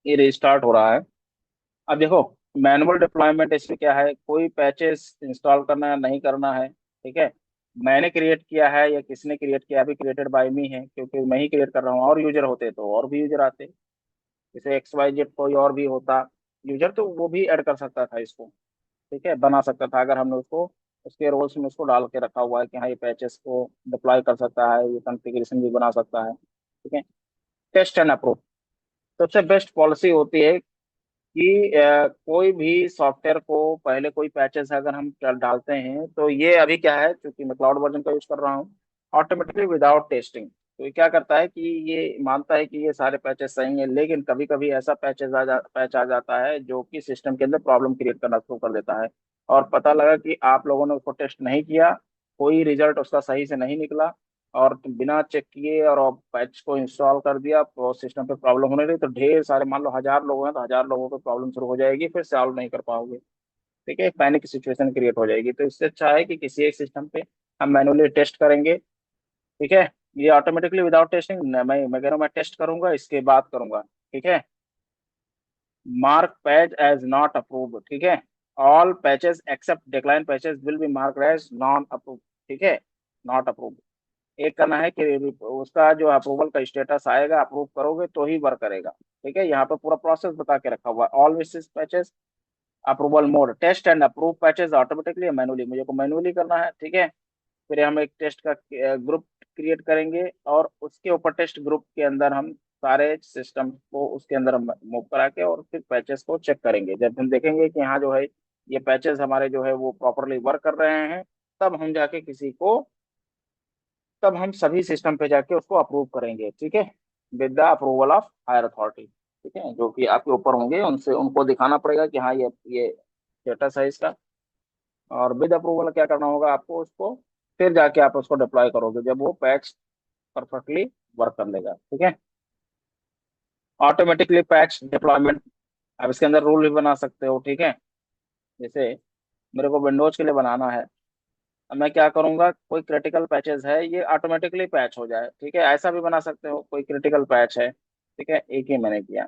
ये रिस्टार्ट हो रहा है। अब देखो, मैनुअल डिप्लॉयमेंट इसमें क्या है, कोई पैचेस इंस्टॉल करना है नहीं करना है, ठीक है। मैंने क्रिएट किया है या किसने क्रिएट किया, अभी क्रिएटेड बाय मी है क्योंकि मैं ही क्रिएट कर रहा हूँ। और यूजर होते तो और भी यूजर आते, जैसे एक्स वाई जेड कोई और भी होता यूजर, तो वो भी ऐड कर सकता था इसको, ठीक है, बना सकता था अगर हमने उसको उसके रोल्स में उसको डाल के रखा हुआ है कि हाँ ये पैचेस को डिप्लॉय कर सकता है, ये कॉन्फ़िगरेशन भी बना सकता है, ठीक है। टेस्ट एंड अप्रूव, सबसे बेस्ट पॉलिसी होती है कि कोई भी सॉफ्टवेयर को पहले कोई पैचेस अगर हम डालते हैं, तो ये अभी क्या है, क्योंकि मैं क्लाउड वर्जन का यूज कर रहा हूँ, ऑटोमेटिकली विदाउट टेस्टिंग, तो ये क्या करता है कि ये मानता है कि ये सारे पैचेस सही हैं, लेकिन कभी कभी ऐसा पैच आ जाता है जो कि सिस्टम के अंदर प्रॉब्लम क्रिएट करना शुरू कर देता है। और पता लगा कि आप लोगों ने उसको टेस्ट नहीं किया, कोई रिजल्ट उसका सही से नहीं निकला, और बिना चेक किए और पैच को इंस्टॉल कर दिया और सिस्टम पे प्रॉब्लम होने लगी, तो ढेर सारे, मान लो 1,000 लोग हैं तो 1,000 लोगों को प्रॉब्लम शुरू हो जाएगी, फिर सॉल्व नहीं कर पाओगे, ठीक है, पैनिक की सिचुएशन क्रिएट हो जाएगी। तो इससे अच्छा है कि किसी एक सिस्टम पे हम मैनुअली टेस्ट करेंगे, ठीक है। ये ऑटोमेटिकली विदाउट टेस्टिंग, मैं कह रहा हूँ मैं टेस्ट करूंगा इसके बाद करूंगा, ठीक है। Mark patch as not approved, ठीक है। All patches except decline patches will be marked as non approved, ठीक है, नॉट अप्रूव्ड। एक करना है कि उसका जो अप्रूवल का स्टेटस आएगा, अप्रूव करोगे तो ही वर्क करेगा, ठीक है। यहाँ पे पूरा प्रोसेस बता के रखा हुआ है, ऑल विशेष patches, approval mode, test and approve patches automatically manually, मुझे को मैनुअली करना है, ठीक है। फिर हम एक टेस्ट का ग्रुप क्रिएट करेंगे और उसके ऊपर टेस्ट ग्रुप के अंदर हम सारे सिस्टम को उसके अंदर मूव करा के और फिर पैचेस को चेक करेंगे। जब हम देखेंगे कि हाँ जो है ये पैचेस हमारे जो है वो प्रॉपरली वर्क कर रहे हैं, तब हम जाके किसी को तब हम सभी सिस्टम पे जाके उसको अप्रूव करेंगे, ठीक है, with the approval of higher authority, ठीक है, जो कि आपके ऊपर होंगे, उनसे उनको दिखाना पड़ेगा कि हाँ ये स्टेटस है इसका। और विद अप्रूवल क्या करना होगा आपको उसको, फिर जाके आप उसको डिप्लॉय करोगे जब वो पैच परफेक्टली वर्क कर लेगा, ठीक है। ऑटोमेटिकली पैच डिप्लॉयमेंट, अब इसके अंदर रूल भी बना सकते हो, ठीक है। जैसे मेरे को विंडोज के लिए बनाना है, अब मैं क्या करूंगा, कोई क्रिटिकल पैचेस है ये ऑटोमेटिकली पैच हो जाए, ठीक है, ऐसा भी बना सकते हो, कोई क्रिटिकल पैच है, ठीक है, एक ही मैंने किया।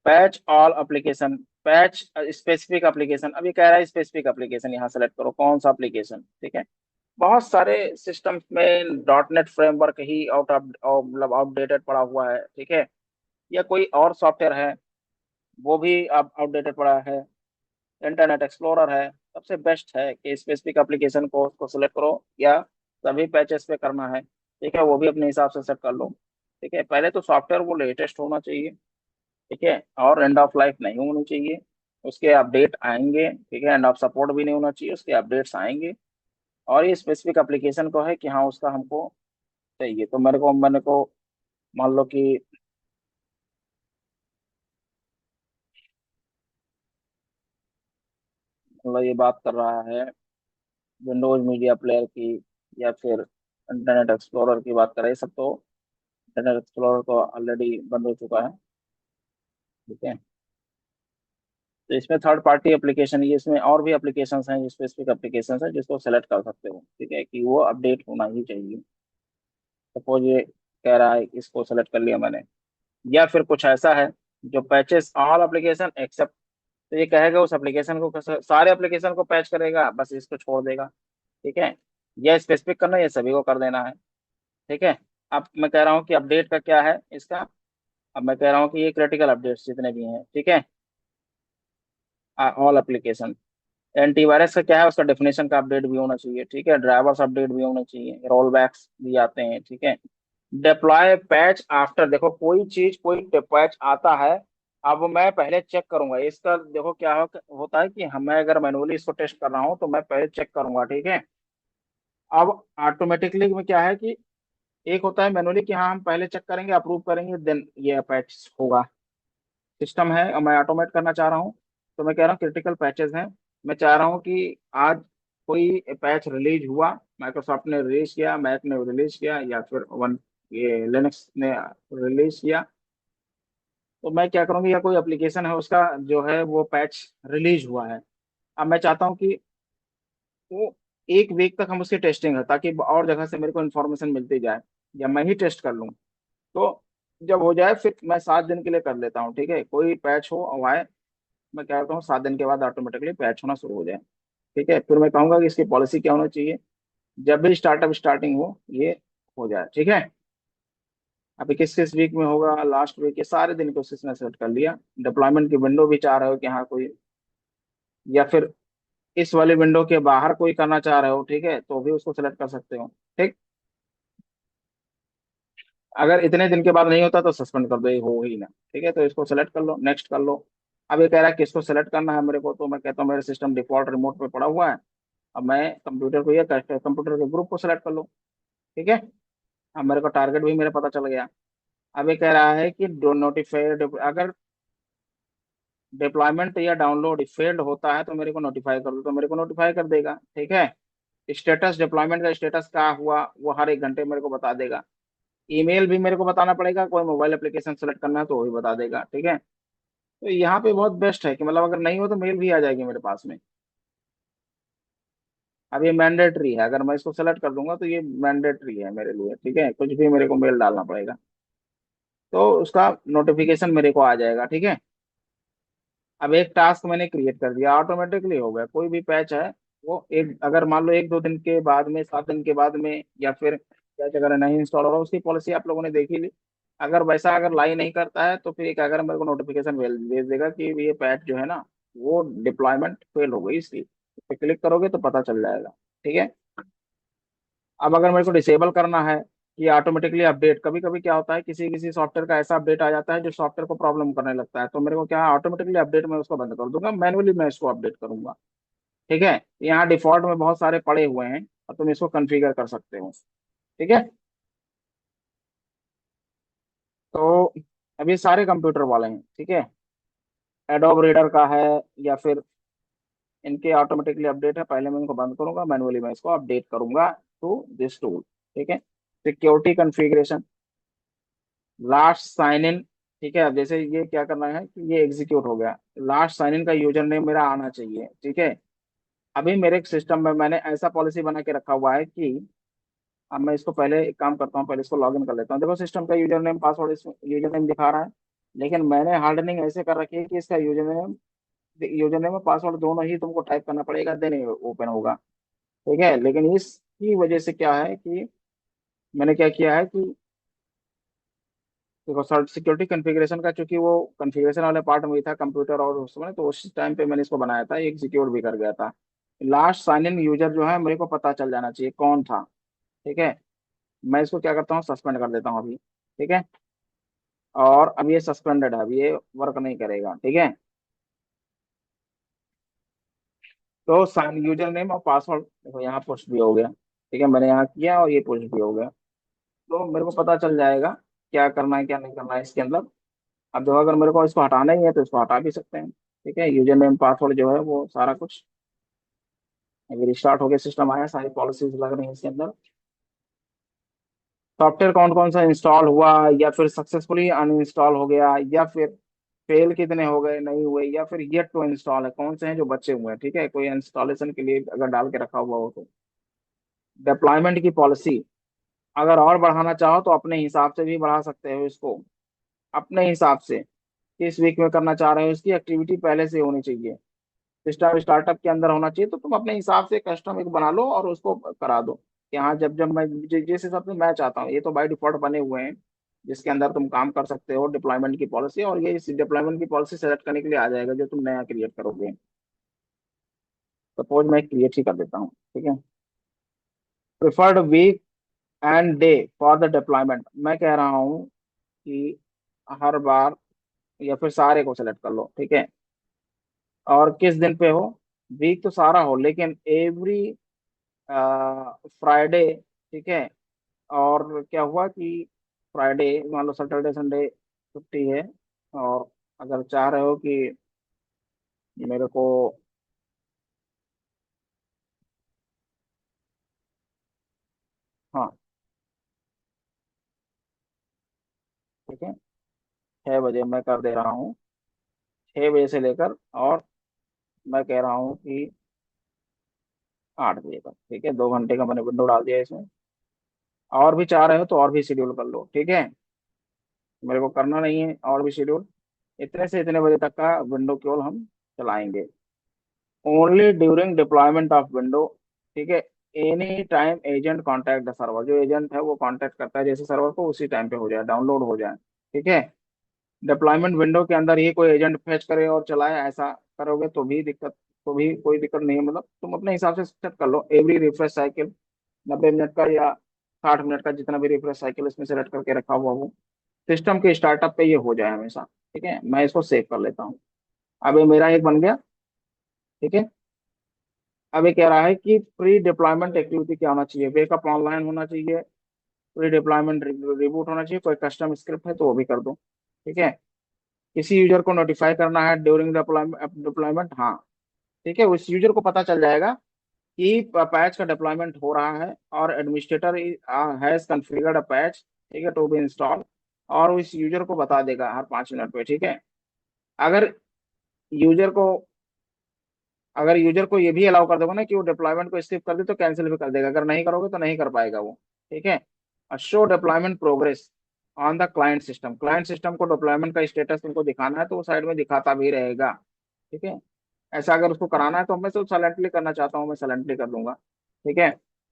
Patch all application, patch specific application, अब ये कह रहा है स्पेसिफिक एप्लीकेशन, यहाँ सेलेक्ट करो कौन सा एप्लीकेशन, ठीक है। बहुत सारे सिस्टम्स में डॉट नेट फ्रेमवर्क ही मतलब आउटडेटेड पड़ा हुआ है, ठीक है, या कोई और सॉफ्टवेयर है वो भी अब आउटडेटेड पड़ा है, इंटरनेट एक्सप्लोरर है। सबसे बेस्ट है कि स्पेसिफिक एप्लीकेशन को उसको सेलेक्ट करो, या सभी पैचेस पे करना है, ठीक है, वो भी अपने हिसाब से सेट कर लो, ठीक है। पहले तो सॉफ्टवेयर वो लेटेस्ट होना चाहिए, ठीक है, और एंड ऑफ लाइफ नहीं होनी चाहिए, उसके अपडेट आएंगे, ठीक है, एंड ऑफ सपोर्ट भी नहीं होना चाहिए, उसके अपडेट्स आएंगे। और ये स्पेसिफिक एप्लीकेशन को है कि हाँ उसका हमको चाहिए, तो मैंने को मान लो कि मतलब ये बात कर रहा है विंडोज मीडिया प्लेयर की, या फिर इंटरनेट एक्सप्लोरर की बात कर रहे हैं, सब तो इंटरनेट एक्सप्लोरर तो ऑलरेडी बंद हो चुका है, ठीक है। तो इसमें थर्ड पार्टी एप्लीकेशन, ये इसमें और भी एप्लीकेशंस हैं, स्पेसिफिक एप्लीकेशंस हैं जिसको सेलेक्ट कर सकते हो, ठीक है, कि वो अपडेट होना ही चाहिए। सपोज ये कह रहा है इसको सेलेक्ट कर लिया मैंने, या फिर कुछ ऐसा है जो पैचेस ऑल एप्लीकेशन एक्सेप्ट, तो ये कहेगा उस एप्लीकेशन को सारे एप्लीकेशन को पैच करेगा, बस इसको छोड़ देगा, ठीक है। यह स्पेसिफिक करना, ये सभी को कर देना है, ठीक है। अब मैं कह रहा हूँ कि अपडेट का क्या है इसका, अब मैं कह रहा हूँ कि ये क्रिटिकल अपडेट्स जितने भी हैं, ठीक है, ऑल एप्लीकेशन। एंटीवायरस का क्या है, उसका डेफिनेशन का अपडेट भी होना चाहिए, ठीक है, ड्राइवर्स अपडेट भी होना चाहिए, रोल बैक्स भी आते हैं, ठीक है। डिप्लॉय पैच आफ्टर, देखो कोई चीज कोई पैच आता है, अब मैं पहले चेक करूंगा इसका, देखो क्या होता है कि हम, मैं अगर मैनुअली इसको टेस्ट कर रहा हूँ तो मैं पहले चेक करूंगा, ठीक है। अब ऑटोमेटिकली में क्या है कि एक होता है मैनुअली कि हाँ हम पहले चेक करेंगे अप्रूव करेंगे देन ये पैच होगा, सिस्टम है, और मैं ऑटोमेट करना चाह रहा हूँ। तो मैं कह रहा हूँ क्रिटिकल पैचेस हैं, मैं चाह रहा हूँ कि आज कोई पैच रिलीज हुआ, माइक्रोसॉफ्ट ने रिलीज किया, मैक ने रिलीज किया, या फिर वन ये लिनक्स ने रिलीज किया, तो मैं क्या करूँगी, या कोई एप्लीकेशन है उसका जो है वो पैच रिलीज हुआ है, अब मैं चाहता हूँ कि वो एक वीक तक हम उसकी टेस्टिंग है, ताकि और जगह से मेरे को इन्फॉर्मेशन मिलती जाए, या मैं ही टेस्ट कर लूँ। तो जब हो जाए फिर मैं 7 दिन के लिए कर लेता हूँ, ठीक है, कोई पैच हो और आए, मैं क्या करता हूँ 7 दिन के बाद ऑटोमेटिकली पैच होना शुरू हो जाए। ठीक है, फिर मैं कहूंगा कि इसकी पॉलिसी क्या होना चाहिए, जब भी स्टार्टअप स्टार्टिंग हो ये हो जाए। ठीक है, अभी किस किस वीक में होगा, लास्ट वीक, ये सारे दिन को उसने सेट कर लिया। डिप्लॉयमेंट की विंडो भी चाह रहे हो कि हाँ कोई, या फिर इस वाली विंडो के बाहर कोई करना चाह रहे हो, ठीक है, तो भी उसको सेलेक्ट कर सकते हो। ठीक, अगर इतने दिन के बाद नहीं होता तो सस्पेंड कर दो, ये हो ही ना। ठीक है, तो इसको सेलेक्ट कर लो, नेक्स्ट कर लो। अब ये कह रहा है किसको सेलेक्ट करना है मेरे को, तो मैं कहता हूँ मेरे सिस्टम डिफॉल्ट रिमोट पे पड़ा हुआ है। अब मैं कंप्यूटर को, या कंप्यूटर के ग्रुप को सेलेक्ट कर लो। ठीक है, अब मेरे को टारगेट भी मेरा पता चल गया। अब ये कह रहा है कि डो नोटिफाइड, अगर डिप्लॉयमेंट या डाउनलोड फेल्ड होता है तो मेरे को नोटिफाई कर दो, तो मेरे को नोटिफाई कर देगा। ठीक है, स्टेटस, डिप्लॉयमेंट का स्टेटस क्या हुआ वो हर 1 घंटे मेरे को बता देगा। ईमेल भी मेरे को बताना पड़ेगा, कोई मोबाइल एप्लीकेशन सेलेक्ट करना है तो वो भी बता देगा। ठीक है, तो यहाँ पे बहुत बेस्ट है कि मतलब अगर नहीं हो तो मेल भी आ जाएगी मेरे पास में। अब ये मैंडेटरी है, अगर मैं इसको सेलेक्ट कर दूंगा तो ये मैंडेटरी है मेरे लिए। ठीक है, कुछ भी मेरे को मेल डालना पड़ेगा, तो उसका नोटिफिकेशन मेरे को आ जाएगा। ठीक है, अब एक टास्क मैंने क्रिएट कर दिया, ऑटोमेटिकली हो गया। कोई भी पैच है वो एक, अगर मान लो 1 2 दिन के बाद में, 7 दिन के बाद में, या फिर पैच अगर नहीं इंस्टॉल हो रहा, उसकी पॉलिसी आप लोगों ने देखी ली। अगर वैसा अगर लाई नहीं करता है तो फिर एक, अगर मेरे को नोटिफिकेशन भेज भेज देगा कि ये पैच जो है ना वो डिप्लॉयमेंट फेल हो गई इसकी, इस पे क्लिक करोगे तो पता चल जाएगा। ठीक है, अब अगर मेरे को डिसेबल करना है कि ऑटोमेटिकली अपडेट, कभी कभी क्या होता है किसी किसी सॉफ्टवेयर का ऐसा अपडेट आ जाता है जो सॉफ्टवेयर को प्रॉब्लम करने लगता है, तो मेरे को क्या है ऑटोमेटिकली अपडेट मैं उसको बंद कर दूंगा, मैनुअली मैं इसको अपडेट करूंगा। ठीक है, यहाँ डिफॉल्ट में बहुत सारे पड़े हुए हैं और तुम इसको कॉन्फ़िगर कर सकते हो। ठीक है, तो अब ये सारे कंप्यूटर वाले हैं। ठीक है, एडोब रीडर का है, या फिर इनके ऑटोमेटिकली अपडेट है, पहले मैं इनको बंद करूंगा, मैनुअली मैं इसको अपडेट करूंगा टू दिस टूल। ठीक है, security configuration, last sign in. ठीक है, अब जैसे ये क्या करना है कि ये एग्जीक्यूट हो गया, लास्ट साइन इन का यूजर नेम मेरा आना चाहिए। ठीक है, अभी मेरे सिस्टम में मैंने ऐसा पॉलिसी बना के रखा हुआ है कि, अब मैं इसको पहले एक काम करता हूँ, पहले इसको लॉग इन कर लेता हूँ। देखो सिस्टम का यूजर नेम पासवर्ड इसमें यूजर नेम दिखा रहा है, लेकिन मैंने हार्डनिंग ऐसे कर रखी है कि इसका यूजर नेम और पासवर्ड दोनों ही तुमको टाइप करना पड़ेगा, देन ओपन होगा। ठीक है, लेकिन इसकी वजह से क्या है कि मैंने क्या किया है कि, देखो सिक्योरिटी कॉन्फ़िगरेशन का, चूंकि वो कॉन्फ़िगरेशन वाले पार्ट में ही था कंप्यूटर और उसमें, तो उस टाइम पे मैंने इसको बनाया था, एग्जीक्यूट भी कर गया था। लास्ट साइन इन यूजर जो है मेरे को पता चल जाना चाहिए कौन था। ठीक है, मैं इसको क्या करता हूँ सस्पेंड कर देता हूँ अभी। ठीक है, और अब ये सस्पेंडेड है, अब ये वर्क नहीं करेगा। ठीक है, तो साइन यूजर नेम और पासवर्ड देखो यहाँ पुश भी हो गया। ठीक है, मैंने यहाँ किया और ये पुश भी हो गया, तो मेरे को पता चल जाएगा क्या करना है क्या नहीं करना है इसके अंदर। अब देखो अगर मेरे को इसको हटाना ही है तो इसको हटा भी सकते हैं। ठीक है, यूजर नेम पासवर्ड जो है वो सारा कुछ, अभी रिस्टार्ट हो गया सिस्टम, आया, सारी पॉलिसीज लग रही है इसके अंदर। सॉफ्टवेयर कौन कौन सा इंस्टॉल हुआ, या फिर सक्सेसफुली अनइंस्टॉल हो गया, या फिर फेल कितने हो गए, नहीं हुए, या फिर येट टू इंस्टॉल है, कौन से हैं जो बचे हुए हैं। ठीक है, कोई इंस्टॉलेशन के लिए अगर डाल के रखा हुआ हो तो। डिप्लॉयमेंट की पॉलिसी, अगर और बढ़ाना चाहो तो अपने हिसाब से भी बढ़ा सकते हो इसको, अपने हिसाब से किस वीक में करना चाह रहे हो, इसकी एक्टिविटी पहले से होनी चाहिए, सिस्टम स्टार्टअप के अंदर होना चाहिए, तो तुम अपने हिसाब से कस्टम एक बना लो और उसको करा दो कि हाँ जब जब मैं जिस हिसाब से मैं चाहता हूँ, ये तो बाय डिफॉल्ट बने हुए हैं जिसके अंदर तुम काम कर सकते हो डिप्लॉयमेंट की पॉलिसी, और ये इस डिप्लॉयमेंट की पॉलिसी सेलेक्ट करने के लिए आ जाएगा जो तुम नया क्रिएट करोगे। सपोज मैं क्रिएट ही कर देता हूँ। ठीक है, preferred weekend day for the deployment, मैं कह रहा हूँ कि हर बार, या फिर सारे को सेलेक्ट कर लो। ठीक है, और किस दिन पे हो, वीक तो सारा हो लेकिन एवरी फ्राइडे। ठीक है, और क्या हुआ कि फ्राइडे, मान लो सैटरडे संडे छुट्टी है, और अगर चाह रहे हो कि मेरे को, हाँ ठीक है, 6 बजे मैं कर दे रहा हूँ, 6 बजे से लेकर, और मैं कह रहा हूँ कि 8 बजे तक। ठीक है, 2 घंटे का मैंने विंडो डाल दिया इसमें, और भी चाह रहे हो तो और भी शेड्यूल कर लो। ठीक है, मेरे को करना नहीं है और भी शेड्यूल। इतने से इतने बजे तक का विंडो केवल हम चलाएंगे, only during deployment of window. ठीक है, any time agent contact the server, जो एजेंट है वो कांटेक्ट करता है जैसे सर्वर को, उसी टाइम पे हो जाए, डाउनलोड हो जाए। ठीक है, डिप्लॉयमेंट विंडो के अंदर ही कोई एजेंट फेच करे और चलाए, ऐसा करोगे तो भी दिक्कत, तो भी कोई दिक्कत नहीं है। मतलब तुम अपने हिसाब से सेट कर लो, एवरी रिफ्रेश साइकिल 90 मिनट का या 60 मिनट का, जितना भी रिफ्रेश साइकिल इसमें सेलेक्ट करके रखा हुआ हो, सिस्टम के स्टार्टअप पे ये हो जाए हमेशा। ठीक है, मैं इसको सेव कर लेता हूँ। अब ये मेरा एक बन गया। ठीक है, अब ये कह रहा है कि प्री डिप्लॉयमेंट एक्टिविटी क्या होना चाहिए, बैकअप ऑनलाइन होना चाहिए, प्री डिप्लॉयमेंट रिबूट होना चाहिए, कोई कस्टम स्क्रिप्ट है तो वो भी कर दो। ठीक है, किसी यूजर को नोटिफाई करना है ड्यूरिंग डिप्लॉयमेंट, हाँ। ठीक है, उस यूजर को पता चल जाएगा कि पैच का डिप्लॉयमेंट हो रहा है और administrator has configured a patch, ठीक है, टू बी इंस्टॉल, और उस यूजर को बता देगा हर 5 मिनट पे। ठीक है, अगर यूजर को अगर यूजर को ये भी अलाउ कर दोगे ना कि वो डिप्लॉयमेंट को स्किप कर दे तो कैंसिल भी कर देगा, अगर नहीं करोगे तो नहीं कर पाएगा वो। ठीक है, show deployment progress on the client system, client system को डिप्लॉयमेंट का स्टेटस तुमको दिखाना है तो वो साइड में दिखाता भी रहेगा। ठीक है, ऐसा अगर उसको कराना है तो मैं तो साइलेंटली करना चाहता हूँ, मैं साइलेंटली कर दूंगा। ठीक है,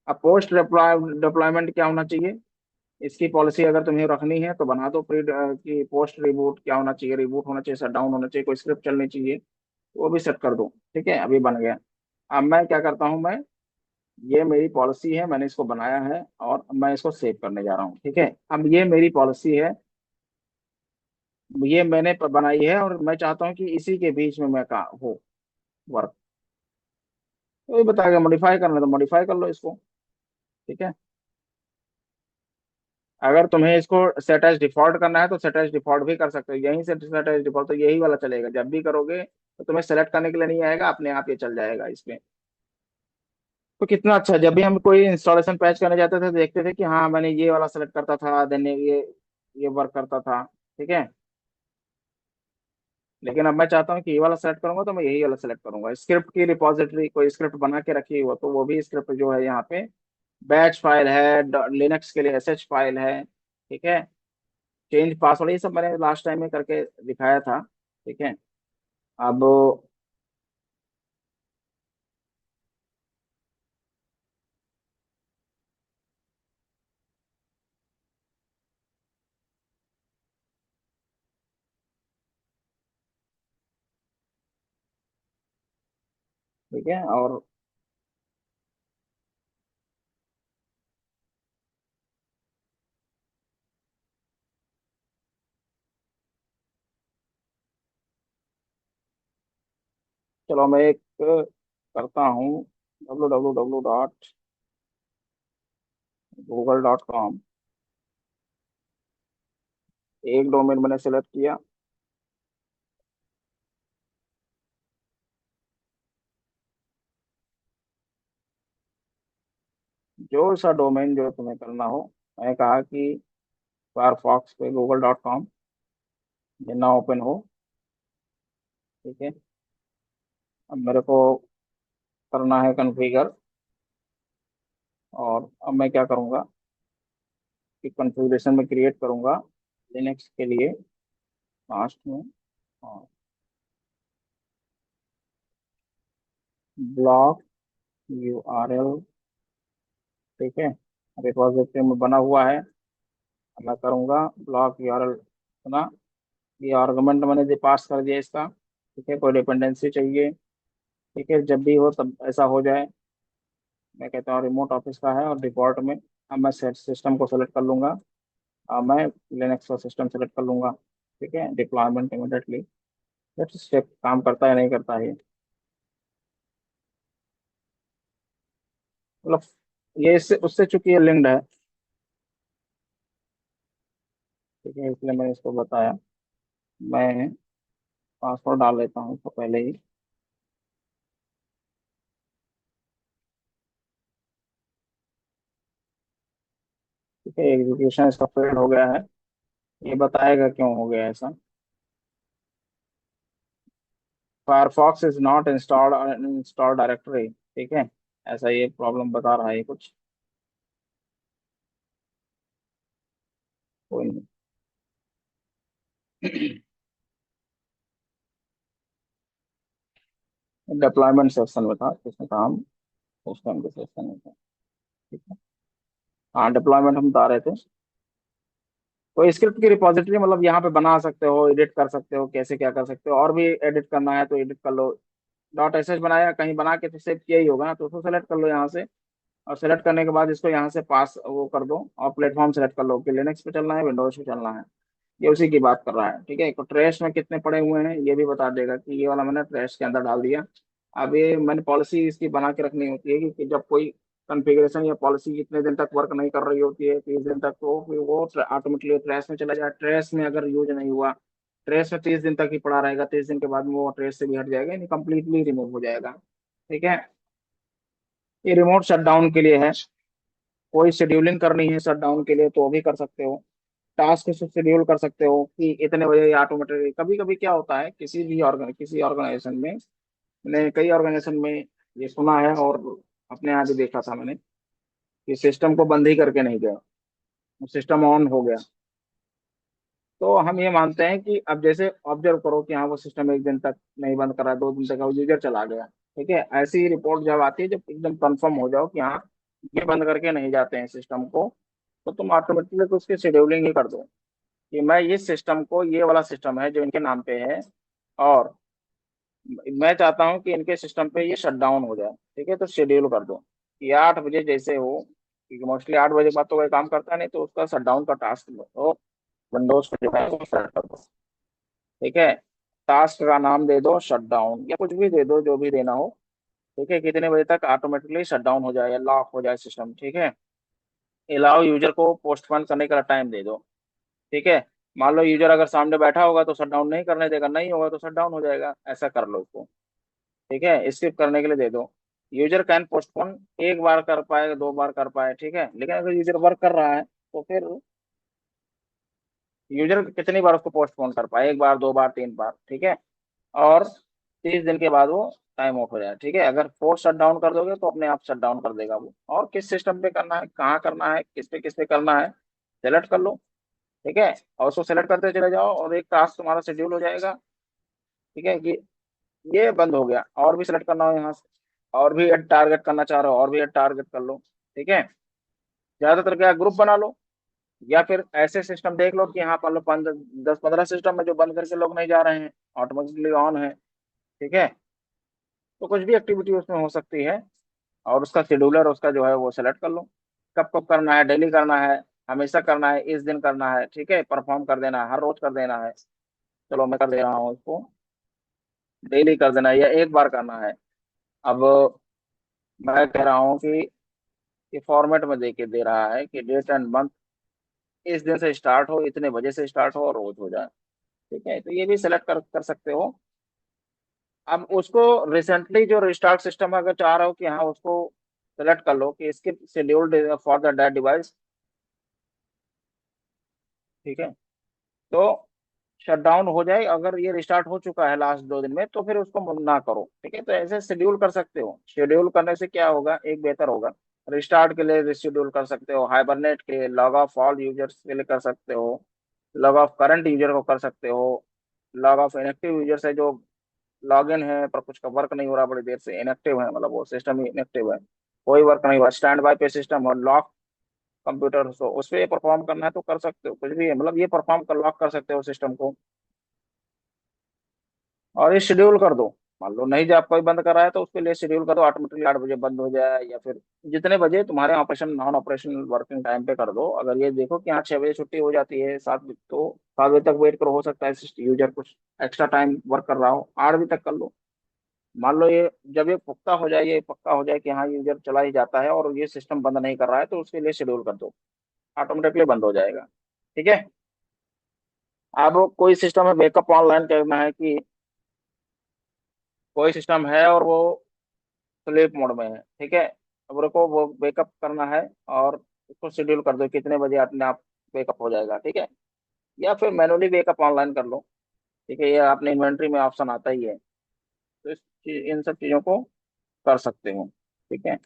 अब पोस्ट डिप्लॉयमेंट क्या होना चाहिए, इसकी पॉलिसी अगर तुम्हें रखनी है तो बना दो, प्री की पोस्ट रिबूट क्या होना चाहिए, रिबूट होना चाहिए, शट डाउन होना चाहिए, कोई स्क्रिप्ट चलनी चाहिए, वो भी सेट कर दो। ठीक है, अभी बन गया। अब मैं क्या करता हूँ, मैं, ये मेरी पॉलिसी है, मैंने इसको बनाया है और मैं इसको सेव करने जा रहा हूँ। ठीक है, अब ये मेरी पॉलिसी है, ये मैंने बनाई है और मैं चाहता हूँ कि इसी के बीच में मैं का हो वर्क। तो ये बताएगा मॉडिफाई करना है तो मॉडिफाई कर लो इसको। ठीक है, अगर तुम्हें इसको सेट एज डिफॉल्ट करना है तो सेट एज डिफॉल्ट भी कर सकते हो, यहीं से सेट एज डिफॉल्ट तो यही वाला चलेगा, जब भी करोगे तो तुम्हें सेलेक्ट करने के लिए नहीं आएगा, अपने आप ये चल जाएगा इसमें। तो कितना अच्छा है, जब भी हम कोई इंस्टॉलेशन पैच करने जाते थे तो देखते थे कि हाँ मैंने ये वाला सेलेक्ट करता था, देन ये वर्क करता था। ठीक है, लेकिन अब मैं चाहता हूँ कि ये वाला सेलेक्ट करूंगा तो मैं यही वाला सेलेक्ट करूंगा। स्क्रिप्ट की रिपोजिटरी कोई स्क्रिप्ट बना के रखी हो तो वो भी स्क्रिप्ट जो है यहाँ पे बैच फाइल है, लिनक्स के लिए एसएच फाइल है। ठीक है, चेंज पासवर्ड, ये सब मैंने लास्ट टाइम में करके दिखाया था। ठीक है, अब, ठीक है, और चलो मैं एक करता हूँ, www.google.com, एक डोमेन मैंने सेलेक्ट किया। जो सा डोमेन जो तुम्हें करना हो, मैंने कहा कि फायरफॉक्स पे google.com जितना ओपन हो। ठीक है, अब मेरे को करना है कॉन्फ़िगर, और अब मैं क्या करूँगा कि कॉन्फ़िगरेशन में क्रिएट करूँगा लिनक्स के लिए लास्ट में, और ब्लॉक यूआरएल। ठीक है, रिपोजिटरी में बना हुआ है। अब मैं करूँगा ब्लॉक यूआरएल बना, ये आर्गुमेंट मैंने पास कर दिया इसका। ठीक है, कोई डिपेंडेंसी चाहिए। ठीक है, जब भी हो तब ऐसा हो जाए, मैं कहता हूँ रिमोट ऑफिस का है और डिफॉल्ट में। अब मैं सेट सिस्टम को सेलेक्ट कर लूंगा, अब मैं लिनक्स का सिस्टम सेलेक्ट कर लूंगा। ठीक है, डिप्लॉयमेंट इमीडिएटली, लेट्स चेक काम करता है नहीं करता है। मतलब ये इससे उससे चूंकि ये लिंक्ड है। ठीक है, इसलिए मैंने इसको बताया। मैं पासवर्ड डाल लेता हूँ तो पहले ही। ठीक है, एग्जीक्यूशन इसका फेल्ड हो गया है, ये बताएगा क्यों हो गया ऐसा। Firefox is not installed install directory. ठीक है, ऐसा ये प्रॉब्लम बता रहा है कुछ। कोई नहीं, डिप्लॉयमेंट सेक्शन में था, जिसमें काम उस टाइम के सेक्शन में था। ठीक है। हाँ, डिप्लॉयमेंट हम बता रहे थे। कोई स्क्रिप्ट की रिपोजिटरी मतलब यहाँ पे बना सकते हो, एडिट कर सकते हो, कैसे क्या कर सकते हो, और भी एडिट करना है तो एडिट कर लो। डॉट एस एच बनाया कहीं बना के तो सेव किया ही होगा ना, तो उसको सेलेक्ट कर लो यहाँ से। और सेलेक्ट करने के बाद इसको यहाँ से पास वो कर दो, और प्लेटफॉर्म सेलेक्ट कर लो कि लिनक्स पे चलना है, विंडोज पे चलना है। ये उसी की बात कर रहा है। ठीक है, तो ट्रैश में कितने पड़े हुए हैं ये भी बता देगा कि ये वाला मैंने ट्रैश के अंदर डाल दिया। अब ये मैंने पॉलिसी इसकी बना के रखनी होती है कि जब कोई कॉन्फ़िगरेशन या पॉलिसी इतने दिन तक वर्क नहीं कर रही होती है, 30 दिन तक, तो फिर वो ऑटोमेटिकली ट्रैश में चला जाए। ट्रैश में अगर यूज नहीं हुआ, ट्रेस में 30 दिन तक ही पड़ा रहेगा, 30 दिन के बाद में वो ट्रेस से भी हट जाएगा, यानी कंप्लीटली रिमूव हो जाएगा। ठीक है। ये रिमोट शटडाउन के लिए है। कोई शेड्यूलिंग करनी है शटडाउन के लिए तो वो भी कर सकते हो। टास्क शेड्यूल कर सकते हो कि इतने बजे ऑटोमेटिक। कभी कभी क्या होता है किसी ऑर्गेनाइजेशन में, मैंने कई ऑर्गेनाइजेशन में ये सुना है, और अपने यहाँ भी देखा था मैंने, कि सिस्टम को बंद ही करके नहीं गया, सिस्टम ऑन हो गया। तो हम ये मानते हैं कि अब जैसे ऑब्जर्व करो कि हाँ वो सिस्टम एक दिन तक नहीं बंद करा, 2 दिन तक यूजर चला गया। ठीक है, ऐसी रिपोर्ट जब आती है, जब एकदम कंफर्म हो जाओ कि हाँ ये बंद करके नहीं जाते हैं सिस्टम को, तो तुम ऑटोमेटिकली उसकी शेड्यूलिंग ही कर दो कि मैं इस सिस्टम को, ये वाला सिस्टम है जो इनके नाम पे है, और मैं चाहता हूँ कि इनके सिस्टम पे ये शट डाउन हो जाए। ठीक है, तो शेड्यूल कर दो कि 8 बजे जैसे हो, क्योंकि मोस्टली 8 बजे के बाद तो कोई काम करता नहीं, तो उसका शट डाउन का टास्क दो, विंडोज को जो है वो सेट कर दो। ठीक है, टास्क का नाम दे दो शट डाउन, या कुछ भी दे दो जो भी देना हो। ठीक है, कितने बजे तक ऑटोमेटिकली शट डाउन हो जाए या लॉक हो जाए सिस्टम। ठीक है, अलाउ यूजर को पोस्टपोन करने का टाइम दे दो। ठीक है, मान लो यूजर अगर सामने बैठा होगा तो शट डाउन नहीं करने देगा, नहीं होगा तो शट डाउन हो जाएगा, ऐसा कर लो उसको। ठीक है, स्किप करने के लिए दे दो। यूजर कैन पोस्टपोन, एक बार कर पाए, 2 बार कर पाए। ठीक है, लेकिन अगर यूजर वर्क कर रहा है तो फिर यूजर कितनी बार उसको पोस्टपोन कर पाए, 1 बार, 2 बार, 3 बार। ठीक है, और 30 दिन के बाद वो टाइम आउट हो जाए। ठीक है, अगर फोर्स शट डाउन कर दोगे तो अपने आप शट डाउन कर देगा वो। और किस सिस्टम पे करना है, कहाँ करना है, किस पे करना है, सेलेक्ट कर लो। ठीक है, और उसको सेलेक्ट करते चले जाओ और एक टास्क तुम्हारा शेड्यूल हो जाएगा। ठीक है, कि ये बंद हो गया, और भी सेलेक्ट करना हो यहाँ से, और भी टारगेट करना चाह रहे हो और भी टारगेट कर लो। ठीक है, ज्यादातर क्या ग्रुप बना लो, या फिर ऐसे सिस्टम देख लो कि यहाँ पर लो 10-15 सिस्टम में जो बंद करके लोग नहीं जा रहे हैं, ऑटोमेटिकली ऑन है। ठीक है, तो कुछ भी एक्टिविटी उसमें हो सकती है, और उसका शेड्यूलर उसका जो है वो सेलेक्ट कर लो। कब कब करना है, डेली करना है, हमेशा करना है, इस दिन करना है। ठीक है, परफॉर्म कर देना है, हर रोज कर देना है। चलो मैं कर दे रहा हूँ उसको, डेली कर देना है या एक बार करना है। अब मैं कह रहा हूँ कि ये फॉर्मेट में दे के दे रहा है कि डेट एंड मंथ इस दिन से स्टार्ट हो, इतने बजे से स्टार्ट हो और रोज हो जाए। ठीक है, तो ये भी सिलेक्ट कर सकते हो। अब उसको रिसेंटली जो रिस्टार्ट सिस्टम अगर चाह रहे हो कि हाँ उसको सेलेक्ट कर लो कि इसके scheduled for the date device. ठीक है, तो शट डाउन हो जाए, अगर ये रिस्टार्ट हो चुका है लास्ट 2 दिन में तो फिर उसको ना करो। ठीक है, तो ऐसे शेड्यूल कर सकते हो। शेड्यूल करने से क्या होगा, एक बेहतर होगा। रिस्टार्ट के लिए शेड्यूल कर सकते हो, हाइबरनेट के, लॉग ऑफ ऑल यूजर्स के लिए कर सकते हो, लॉग ऑफ करंट यूजर को कर सकते हो, लॉग ऑफ इनएक्टिव यूजर्स है जो लॉग इन है पर कुछ का वर्क नहीं हो रहा, बड़ी देर से इनएक्टिव है, मतलब वो सिस्टम ही इनएक्टिव है, कोई वर्क नहीं हुआ, स्टैंड बाय पे सिस्टम और लॉक कंप्यूटर हो उस पर परफॉर्म करना है तो कर सकते हो, कुछ भी है, मतलब ये परफॉर्म कर लॉक कर सकते हो सिस्टम को। और ये शेड्यूल कर दो, मान लो नहीं जब कोई बंद कर रहा है तो उसके लिए शेड्यूल कर दो, ऑटोमेटिकली 8 बजे बंद हो जाए, या फिर जितने बजे तुम्हारे operation non operation working time पे कर दो। अगर ये देखो कि हाँ 6 बजे छुट्टी हो जाती है, 7 बजे, तो 7 बजे तक वेट करो, हो सकता है यूजर कुछ एक्स्ट्रा टाइम वर्क कर रहा हो, 8 बजे तक कर लो। मान लो ये जब ये पुख्ता हो जाए, ये पक्का हो जाए कि हाँ यूजर चला ही जाता है और ये सिस्टम बंद नहीं कर रहा है, तो उसके लिए शेड्यूल कर दो, ऑटोमेटिकली बंद हो जाएगा। ठीक है, अब कोई सिस्टम में बैकअप ऑनलाइन करना है कि कोई सिस्टम है और वो स्लीप मोड में है। ठीक है, अब रुको वो बैकअप करना है, और उसको शेड्यूल कर दो कितने बजे अपने आप बैकअप हो जाएगा। ठीक है, या फिर मैनुअली बैकअप ऑनलाइन कर लो। ठीक है, ये अपने इन्वेंट्री में ऑप्शन आता ही है, तो इन सब चीज़ों को कर सकते हो। ठीक है,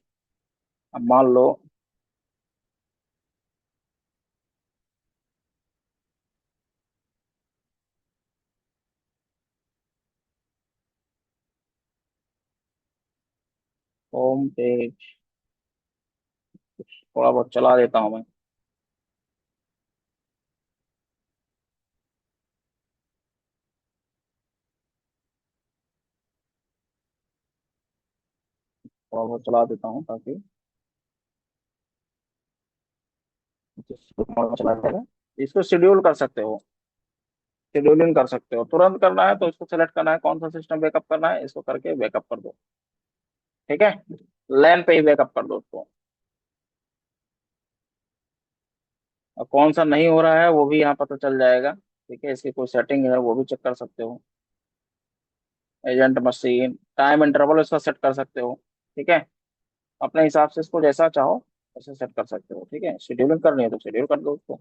अब मान लो होम पेज थोड़ा बहुत चला देता हूँ मैं। थोड़ा बहुत चला देता हूँ ताकि चला जाएगा। इसको शेड्यूल कर सकते हो, शेड्यूलिंग कर सकते हो, तुरंत करना है तो इसको सेलेक्ट करना है कौन सा सिस्टम बैकअप करना है, इसको करके बैकअप कर दो। ठीक है, लैन पे ही बैकअप कर दो उसको। और कौन सा नहीं हो रहा है वो भी यहाँ पता चल जाएगा। ठीक है, इसकी कोई सेटिंग है वो भी चेक कर सकते हो। एजेंट मशीन टाइम इंटरवल इसका सेट कर सकते हो। ठीक है, अपने हिसाब से इसको जैसा चाहो वैसे सेट कर सकते हो। ठीक है, शेड्यूलिंग करनी है तो शेड्यूल कर दो उसको।